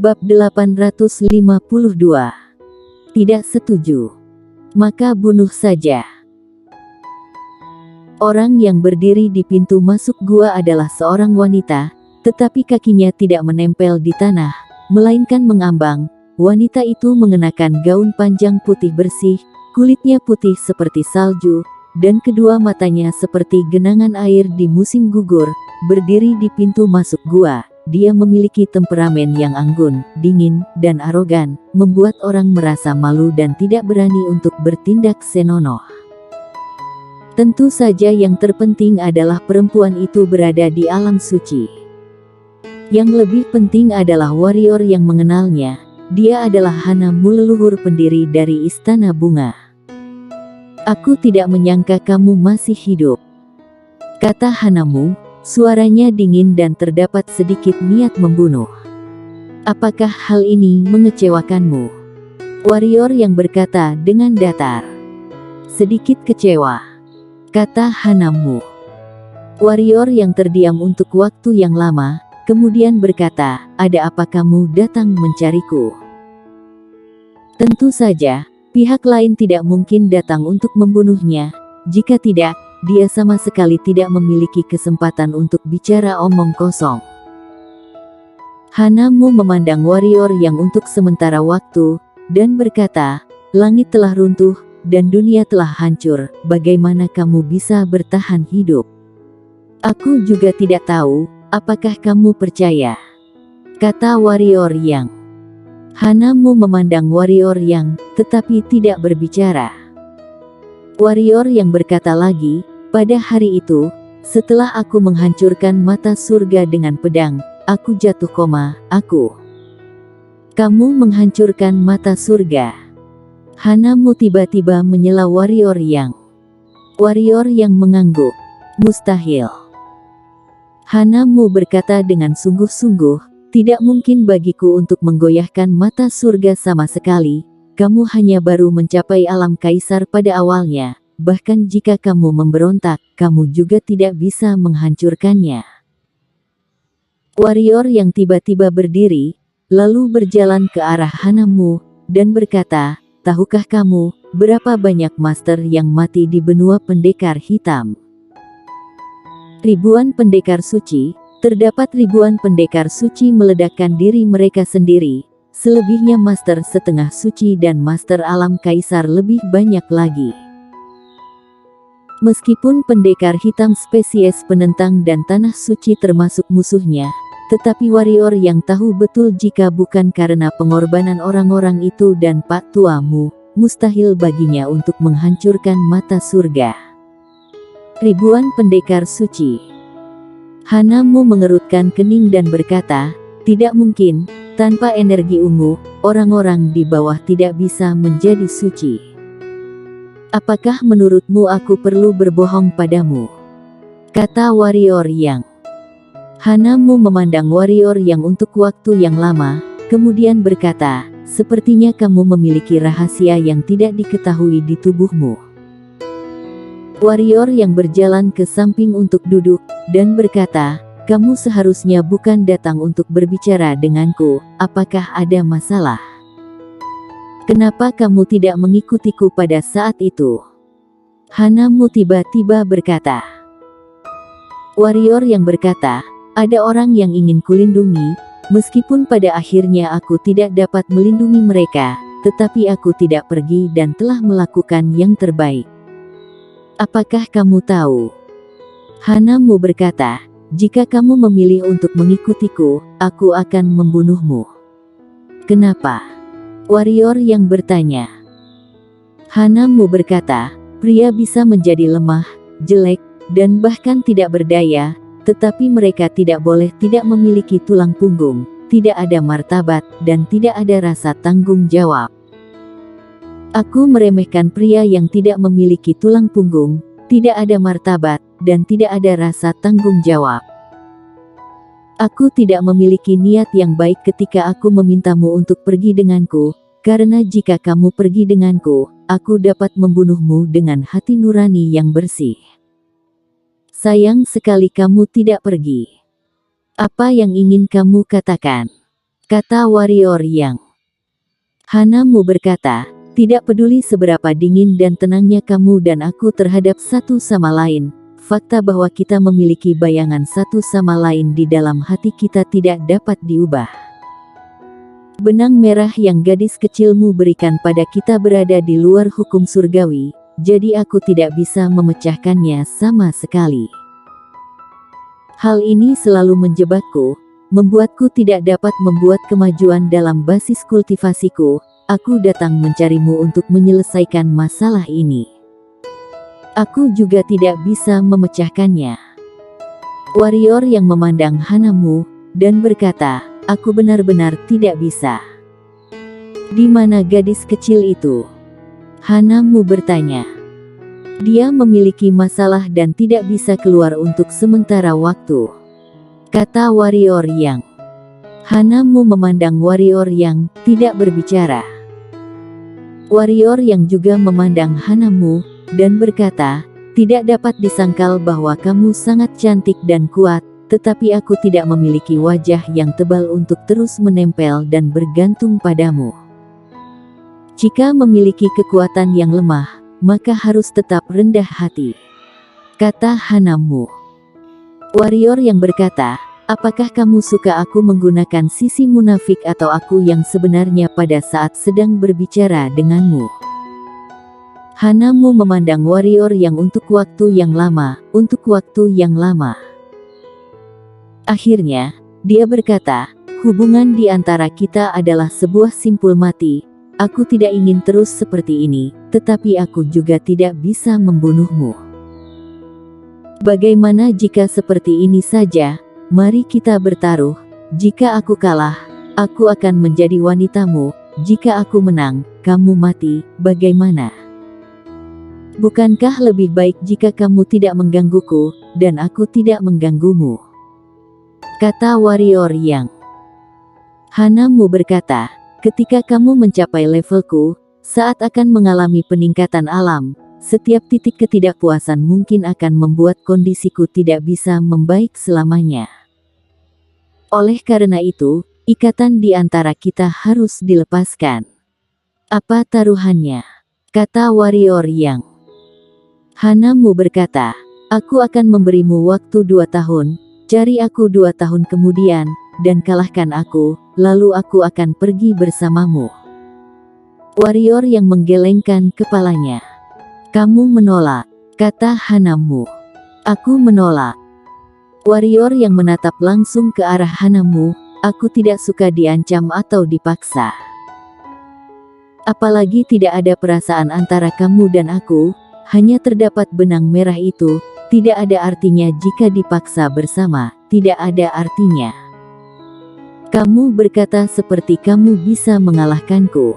Bab 852. Tidak setuju. Maka bunuh saja. Orang yang berdiri di pintu masuk gua adalah seorang wanita, tetapi kakinya tidak menempel di tanah, melainkan mengambang. Wanita itu mengenakan gaun panjang putih bersih, kulitnya putih seperti salju, dan kedua matanya seperti genangan air di musim gugur. Berdiri di pintu masuk gua, dia memiliki temperamen yang anggun, dingin, dan arogan, membuat orang merasa malu dan tidak berani untuk bertindak senonoh. Tentu saja yang terpenting adalah perempuan itu berada di alam suci. Yang lebih penting adalah warrior yang mengenalnya. Dia adalah Hanamu, leluhur pendiri dari Istana Bunga. Aku tidak menyangka kamu masih hidup, kata Hanamu. Suaranya dingin dan terdapat sedikit niat membunuh. Apakah hal ini mengecewakanmu? Warrior yang berkata dengan datar. Sedikit kecewa, kata Hanamu. Warrior yang terdiam untuk waktu yang lama, kemudian berkata, ada apa kamu datang mencariku? Tentu saja, pihak lain tidak mungkin datang untuk membunuhnya. Jika tidak, dia sama sekali tidak memiliki kesempatan untuk bicara omong kosong. Hanamu memandang warrior yang untuk sementara waktu, dan berkata, langit telah runtuh, dan dunia telah hancur, bagaimana kamu bisa bertahan hidup? Aku juga tidak tahu, apakah kamu percaya? Kata warrior yang. Hanamu memandang warrior yang, tetapi tidak berbicara. Warrior yang berkata lagi, pada hari itu, setelah aku menghancurkan mata surga dengan pedang, aku jatuh koma, aku. Kamu menghancurkan mata surga. Hanamu tiba-tiba menyela warrior yang. Warrior yang mengangguk. Mustahil. Hanamu berkata dengan sungguh-sungguh, tidak mungkin bagiku untuk menggoyahkan mata surga sama sekali. Kamu hanya baru mencapai alam kaisar pada awalnya. Bahkan jika kamu memberontak, kamu juga tidak bisa menghancurkannya. Warrior yang tiba-tiba berdiri, lalu berjalan ke arah Hanamu, dan berkata, tahukah kamu, berapa banyak master yang mati di benua pendekar hitam? Ribuan pendekar suci, terdapat ribuan pendekar suci meledakkan diri mereka sendiri, selebihnya master setengah suci dan master alam kaisar lebih banyak lagi. Meskipun pendekar hitam spesies penentang dan tanah suci termasuk musuhnya, tetapi warrior yang tahu betul jika bukan karena pengorbanan orang-orang itu dan Pak Tuamu, mustahil baginya untuk menghancurkan mata surga. Ribuan pendekar suci. Hanamu mengerutkan kening dan berkata, tidak mungkin, tanpa energi ungu, orang-orang di bawah tidak bisa menjadi suci. Apakah menurutmu aku perlu berbohong padamu? Kata warrior yang. Hanamu memandang warrior yang untuk waktu yang lama, kemudian berkata, sepertinya kamu memiliki rahasia yang tidak diketahui di tubuhmu. Warrior yang berjalan ke samping untuk duduk, dan berkata, kamu seharusnya bukan datang untuk berbicara denganku, apakah ada masalah? Kenapa kamu tidak mengikutiku pada saat itu? Hanamu tiba-tiba berkata. Warrior yang berkata, ada orang yang ingin kulindungi, meskipun pada akhirnya aku tidak dapat melindungi mereka, tetapi aku tidak pergi dan telah melakukan yang terbaik. Apakah kamu tahu? Hanamu berkata, jika kamu memilih untuk mengikutiku, aku akan membunuhmu. Kenapa? Warrior yang bertanya. Hanamu berkata, pria bisa menjadi lemah, jelek, dan bahkan tidak berdaya, tetapi mereka tidak boleh tidak memiliki tulang punggung, tidak ada martabat, dan tidak ada rasa tanggung jawab. Aku meremehkan pria yang tidak memiliki tulang punggung, tidak ada martabat, dan tidak ada rasa tanggung jawab. Aku tidak memiliki niat yang baik ketika aku memintamu untuk pergi denganku, karena jika kamu pergi denganku, aku dapat membunuhmu dengan hati nurani yang bersih. Sayang sekali kamu tidak pergi. Apa yang ingin kamu katakan? kata warrior yang. Hanamu berkata, tidak peduli seberapa dingin dan tenangnya kamu dan aku terhadap satu sama lain, fakta bahwa kita memiliki bayangan satu sama lain di dalam hati kita tidak dapat diubah. Benang merah yang gadis kecilmu berikan pada kita berada di luar hukum surgawi, jadi aku tidak bisa memecahkannya sama sekali. Hal ini selalu menjebakku, membuatku tidak dapat membuat kemajuan dalam basis kultivasiku. Aku datang mencarimu untuk menyelesaikan masalah ini. Aku juga tidak bisa memecahkannya. Warrior yang memandang Hanamu, dan berkata, aku benar-benar tidak bisa. Di mana gadis kecil itu? Hanamu bertanya. Dia memiliki masalah dan tidak bisa keluar untuk sementara waktu, kata warrior yang. Hanamu memandang warrior yang tidak berbicara. Warrior yang juga memandang Hanamu, dan berkata, tidak dapat disangkal bahwa kamu sangat cantik dan kuat, tetapi aku tidak memiliki wajah yang tebal untuk terus menempel dan bergantung padamu. Jika memiliki kekuatan yang lemah, maka harus tetap rendah hati, kata Hanamu. Warrior yang berkata, apakah kamu suka aku menggunakan sisi munafik atau aku yang sebenarnya pada saat sedang berbicara denganmu? Hanamu memandang warrior yang untuk waktu yang lama, Akhirnya, dia berkata, hubungan di antara kita adalah sebuah simpul mati. Aku tidak ingin terus seperti ini, tetapi aku juga tidak bisa membunuhmu. Bagaimana jika seperti ini saja? Mari kita bertaruh. Jika aku kalah, aku akan menjadi wanitamu. Jika aku menang, kamu mati. Bagaimana? Bukankah lebih baik jika kamu tidak menggangguku, dan aku tidak mengganggumu? Kata warrior yang. Hanamu berkata, ketika kamu mencapai levelku, saat akan mengalami peningkatan alam, setiap titik ketidakpuasan mungkin akan membuat kondisiku tidak bisa membaik selamanya. Oleh karena itu, ikatan di antara kita harus dilepaskan. Apa taruhannya? Kata warrior yang. Hanamu berkata, aku akan memberimu waktu 2 tahun, cari aku 2 tahun kemudian, dan kalahkan aku, lalu aku akan pergi bersamamu. Warrior yang menggelengkan kepalanya. Kamu menolak, kata Hanamu. Aku menolak. Warrior yang menatap langsung ke arah Hanamu, aku tidak suka diancam atau dipaksa. Apalagi tidak ada perasaan antara kamu dan aku, hanya terdapat benang merah itu, tidak ada artinya jika dipaksa bersama, tidak ada artinya. Kamu berkata seperti kamu bisa mengalahkanku,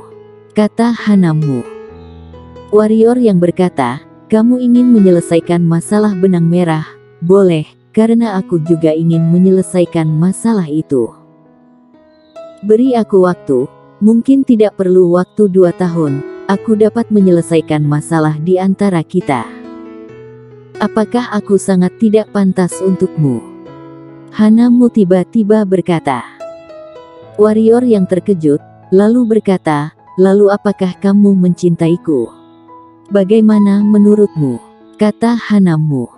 kata Hanamu. Warrior yang berkata, kamu ingin menyelesaikan masalah benang merah, boleh. Karena aku juga ingin menyelesaikan masalah itu. Beri aku waktu, mungkin tidak perlu waktu 2 tahun, aku dapat menyelesaikan masalah di antara kita. Apakah aku sangat tidak pantas untukmu? Hanamu tiba-tiba berkata. Warrior yang terkejut, lalu berkata, lalu apakah kamu mencintaiku? Bagaimana menurutmu? Kata Hanamu.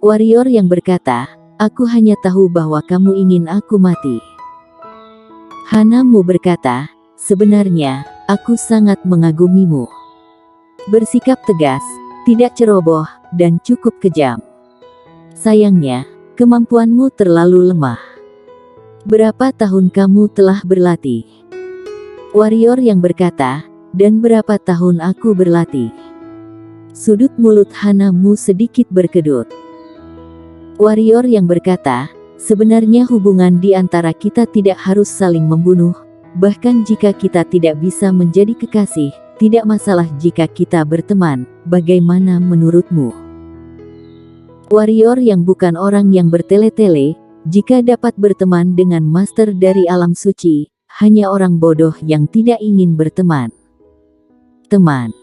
Warrior yang berkata, aku hanya tahu bahwa kamu ingin aku mati. Hanamu berkata, sebenarnya, aku sangat mengagumimu. Bersikap tegas, tidak ceroboh, dan cukup kejam. Sayangnya, kemampuanmu terlalu lemah. Berapa tahun kamu telah berlatih? Warrior yang berkata, dan berapa tahun aku berlatih? Sudut mulut Hanamu sedikit berkedut. Warrior yang berkata, sebenarnya hubungan di antara kita tidak harus saling membunuh, bahkan jika kita tidak bisa menjadi kekasih, tidak masalah jika kita berteman, bagaimana menurutmu? Warrior yang bukan orang yang bertele-tele, jika dapat berteman dengan master dari alam suci, hanya orang bodoh yang tidak ingin berteman. Teman.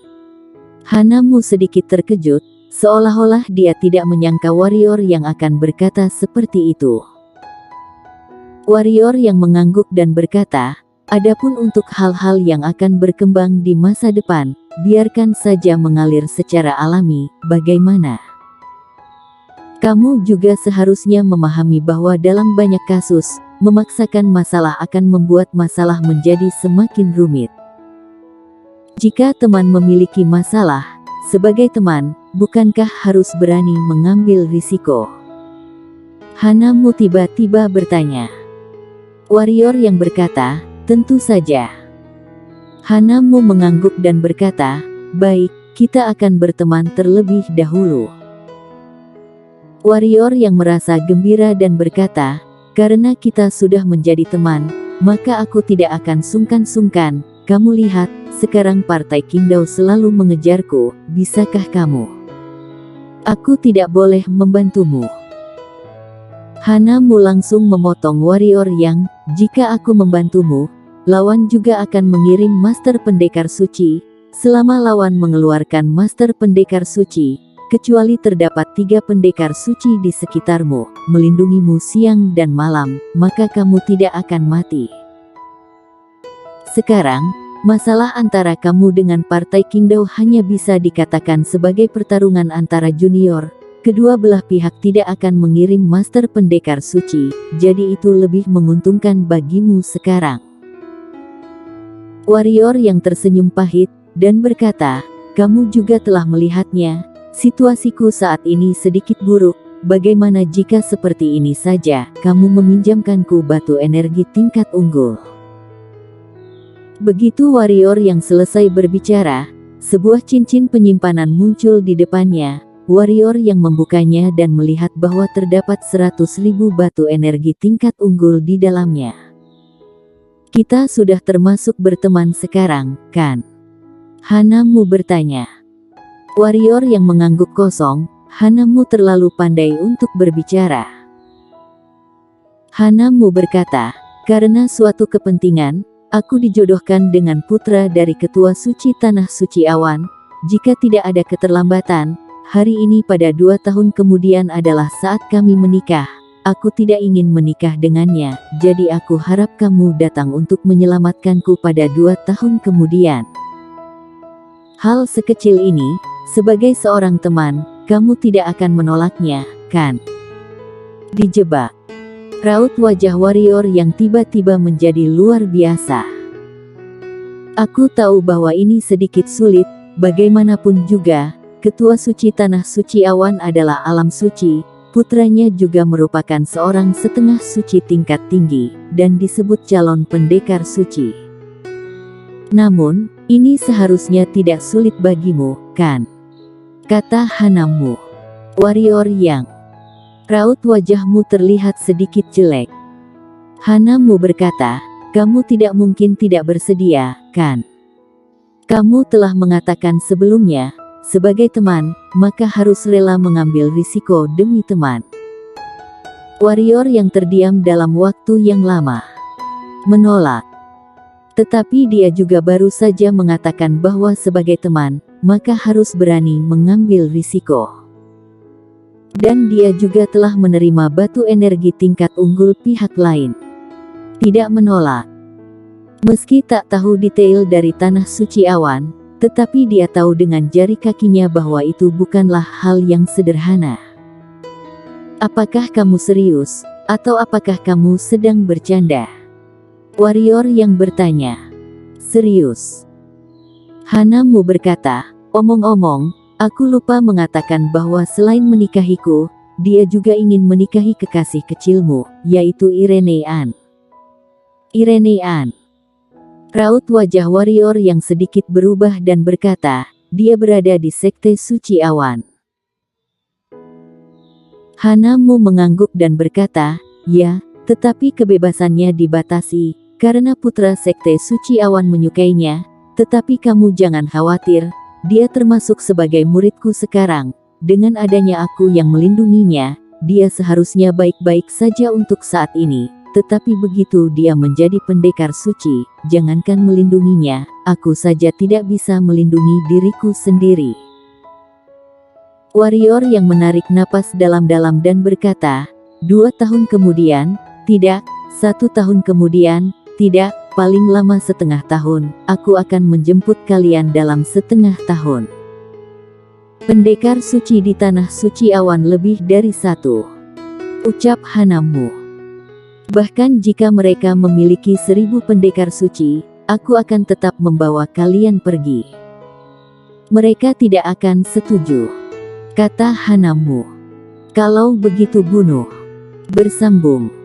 Hanamu sedikit terkejut, seolah-olah dia tidak menyangka warrior yang akan berkata seperti itu. Warrior yang mengangguk dan berkata, adapun untuk hal-hal yang akan berkembang di masa depan, biarkan saja mengalir secara alami, bagaimana? Kamu juga seharusnya memahami bahwa dalam banyak kasus, memaksakan masalah akan membuat masalah menjadi semakin rumit. Jika teman memiliki masalah, sebagai teman, bukankah harus berani mengambil risiko? Hanamu tiba-tiba bertanya. Warrior yang berkata, tentu saja. Hanamu mengangguk dan berkata, baik, kita akan berteman terlebih dahulu. Warrior yang merasa gembira dan berkata, karena kita sudah menjadi teman, maka aku tidak akan sungkan-sungkan. Kamu lihat, sekarang Partai Qingdao selalu mengejarku, bisakah kamu? Aku tidak boleh membantumu. Hanamu langsung memotong Warrior yang, jika aku membantumu, lawan juga akan mengirim Master Pendekar Suci. Selama lawan mengeluarkan Master Pendekar Suci, kecuali terdapat 3 pendekar suci di sekitarmu, melindungimu siang dan malam, maka kamu tidak akan mati. Sekarang, masalah antara kamu dengan Partai Qingdao hanya bisa dikatakan sebagai pertarungan antara junior. Kedua belah pihak tidak akan mengirim Master Pendekar Suci, jadi itu lebih menguntungkan bagimu sekarang. Warrior yang tersenyum pahit, dan berkata, kamu juga telah melihatnya, situasiku saat ini sedikit buruk, bagaimana jika seperti ini saja, kamu meminjamkanku batu energi tingkat unggul. Begitu Warrior yang selesai berbicara, sebuah cincin penyimpanan muncul di depannya. Warrior yang membukanya dan melihat bahwa terdapat 100.000 batu energi tingkat unggul di dalamnya. Kita sudah termasuk berteman sekarang, kan? Hanamu bertanya. Warrior yang mengangguk kosong, Hanamu terlalu pandai untuk berbicara. Hanamu berkata, karena suatu kepentingan, aku dijodohkan dengan putra dari Ketua Suci Tanah Suci Awan. Jika tidak ada keterlambatan, hari ini pada 2 tahun kemudian adalah saat kami menikah. Aku tidak ingin menikah dengannya, jadi aku harap kamu datang untuk menyelamatkanku pada 2 tahun kemudian. Hal sekecil ini, sebagai seorang teman, kamu tidak akan menolaknya, kan? Dijebak. Raut wajah Warrior yang tiba-tiba menjadi luar biasa. Aku tahu bahwa ini sedikit sulit, bagaimanapun juga. Ketua Suci Tanah Suci Awan adalah alam suci, putranya juga merupakan seorang setengah suci tingkat tinggi, dan disebut calon pendekar suci. Namun, ini seharusnya tidak sulit bagimu, kan? Kata Hanamu. Warrior yang, raut wajahmu terlihat sedikit jelek. Hanamu berkata, kamu tidak mungkin tidak bersedia, kan? Kamu telah mengatakan sebelumnya, sebagai teman, maka harus rela mengambil risiko demi teman. Warrior yang terdiam dalam waktu yang lama menolak. Tetapi dia juga baru saja mengatakan bahwa sebagai teman, maka harus berani mengambil risiko. Dan dia juga telah menerima batu energi tingkat unggul pihak lain. Tidak menolak. Meski tak tahu detail dari Tanah Suci Awan, tetapi dia tahu dengan jari kakinya bahwa itu bukanlah hal yang sederhana. Apakah kamu serius, atau apakah kamu sedang bercanda? Warrior yang bertanya. Serius. Hanamu berkata, omong-omong, aku lupa mengatakan bahwa selain menikahiku, dia juga ingin menikahi kekasih kecilmu, yaitu Irene An. Irene An. Raut wajah Warrior yang sedikit berubah dan berkata, dia berada di Sekte Suci Awan. Hanamu mengangguk dan berkata, ya, tetapi kebebasannya dibatasi, karena putra Sekte Suci Awan menyukainya, tetapi kamu jangan khawatir, dia termasuk sebagai muridku sekarang, dengan adanya aku yang melindunginya, dia seharusnya baik-baik saja untuk saat ini. Tetapi begitu dia menjadi pendekar suci, jangankan melindunginya, aku saja tidak bisa melindungi diriku sendiri. Warrior yang menarik napas dalam-dalam dan berkata, 2 tahun kemudian, tidak, 1 tahun kemudian, tidak, paling lama setengah tahun, aku akan menjemput kalian dalam setengah tahun. Pendekar suci di tanah suci awan lebih dari 1. Ucap Hanamu. Bahkan jika mereka memiliki 1000 pendekar suci, aku akan tetap membawa kalian pergi. Mereka tidak akan setuju, kata Hanamu. Kalau begitu bunuh. Bersambung.